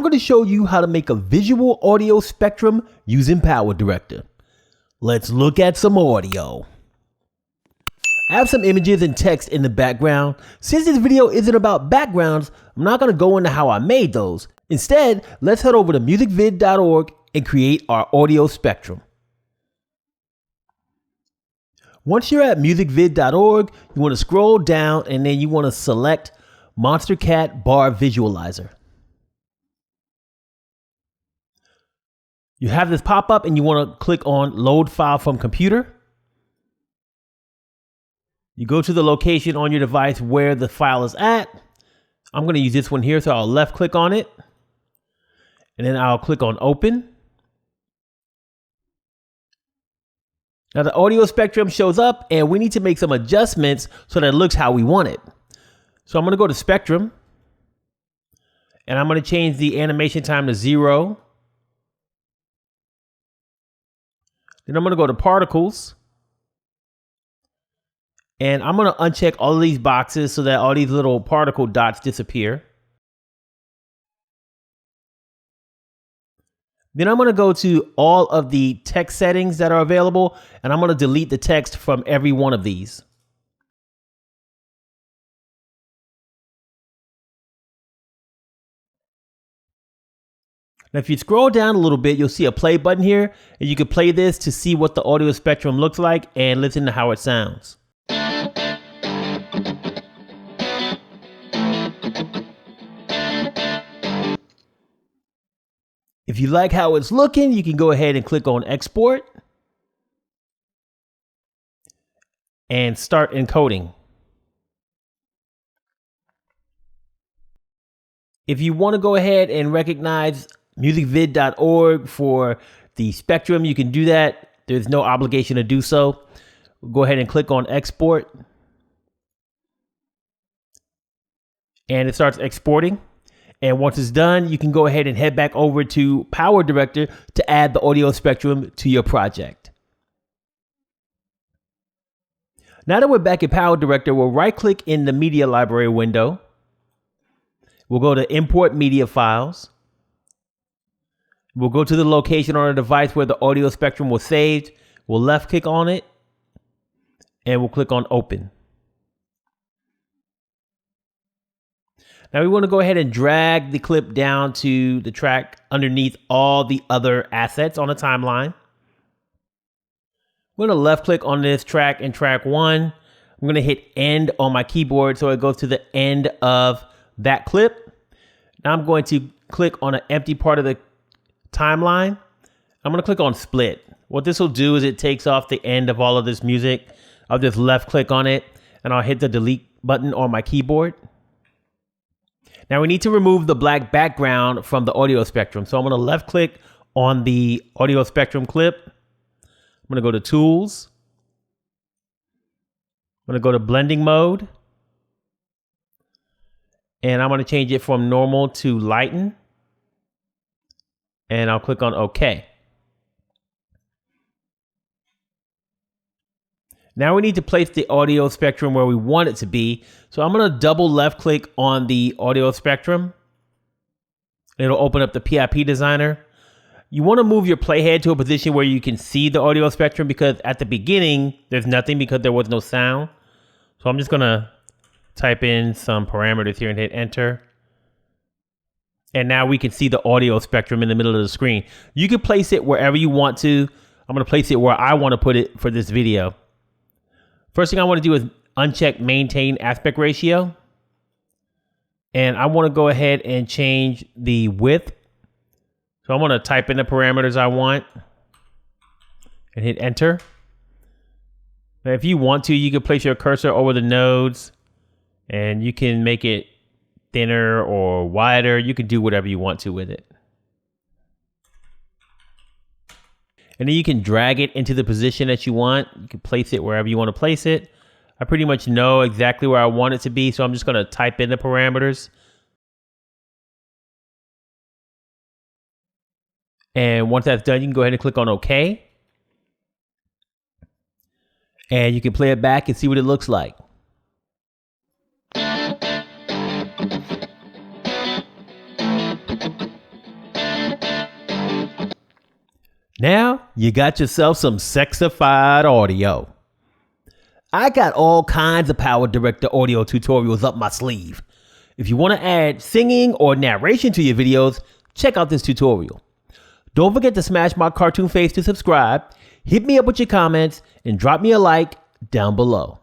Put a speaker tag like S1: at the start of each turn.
S1: going to show you how to make a visual audio spectrum using PowerDirector. Let's look at some audio. I have some images and text in the background. Since this video isn't about backgrounds, I'm not going to go into how I made those. Instead, let's head over to musicvid.org and create our audio spectrum. Once you're at musicvid.org, you want to scroll down and then you want to select Monster Cat Bar Visualizer. You have this pop up and you want to click on Load File from Computer. You go to the location on your device where the file is at. I'm going to use this one here, so I'll left click on it. And then I'll click on Open. Now the audio spectrum shows up and we need to make some adjustments so that it looks how we want it. So I'm going to go to Spectrum. And I'm going to change the animation time to 0. Then I'm going to go to Particles. And I'm going to uncheck all of these boxes so that all these little particle dots disappear. Then I'm going to go to all of the text settings that are available, and I'm going to delete the text from every one of these. Now, if you scroll down a little bit, you'll see a play button here, and you can play this to see what the audio spectrum looks like and listen to how it sounds. If you like how it's looking, you can go ahead and click on Export and start encoding. If you want to go ahead and recognize musicvid.org for the spectrum, you can do that. There's no obligation to do so. Go ahead and click on Export. And it starts exporting. And once it's done, you can go ahead and head back over to PowerDirector to add the audio spectrum to your project. Now that we're back in PowerDirector, we'll right-click in the Media Library window. We'll go to Import Media Files. We'll go to the location on our device where the audio spectrum was saved. We'll left-click on it, and we'll click on Open. Now we want to go ahead and drag the clip down to the track underneath all the other assets on the timeline. We're going to left click on this track in track 1. I'm going to hit end on my keyboard so it goes to the end of that clip. Now I'm going to click on an empty part of the timeline. I'm going to click on split. What this will do is it takes off the end of all of this music. I'll just left click on it and I'll hit the delete button on my keyboard. Now we need to remove the black background from the audio spectrum. So I'm going to left click on the audio spectrum clip. I'm going to go to Tools. I'm going to go to Blending Mode. And I'm going to change it from normal to lighten. And I'll click on OK. Now we need to place the audio spectrum where we want it to be. So I'm going to double left click on the audio spectrum. It'll open up the PIP designer. You want to move your playhead to a position where you can see the audio spectrum because at the beginning, there's nothing because there was no sound. So I'm just going to type in some parameters here and hit enter. And now we can see the audio spectrum in the middle of the screen. You can place it wherever you want to. I'm going to place it where I want to put it for this video. First thing I want to do is uncheck maintain aspect ratio. And I want to go ahead and change the width. So I want to type in the parameters I want and hit enter. Now, if you want to, you can place your cursor over the nodes and you can make it thinner or wider. You can do whatever you want to with it. And then you can drag it into the position that you want. You can place it wherever you want to place it. I pretty much know exactly where I want it to be, so I'm just going to type in the parameters. And once that's done, you can go ahead and click on OK. And you can play it back and see what it looks like. Now you got yourself some sexified audio. I got all kinds of PowerDirector audio tutorials up my sleeve. If you want to add singing or narration to your videos, check out this tutorial. Don't forget to smash my cartoon face to subscribe, hit me up with your comments, and drop me a like down below.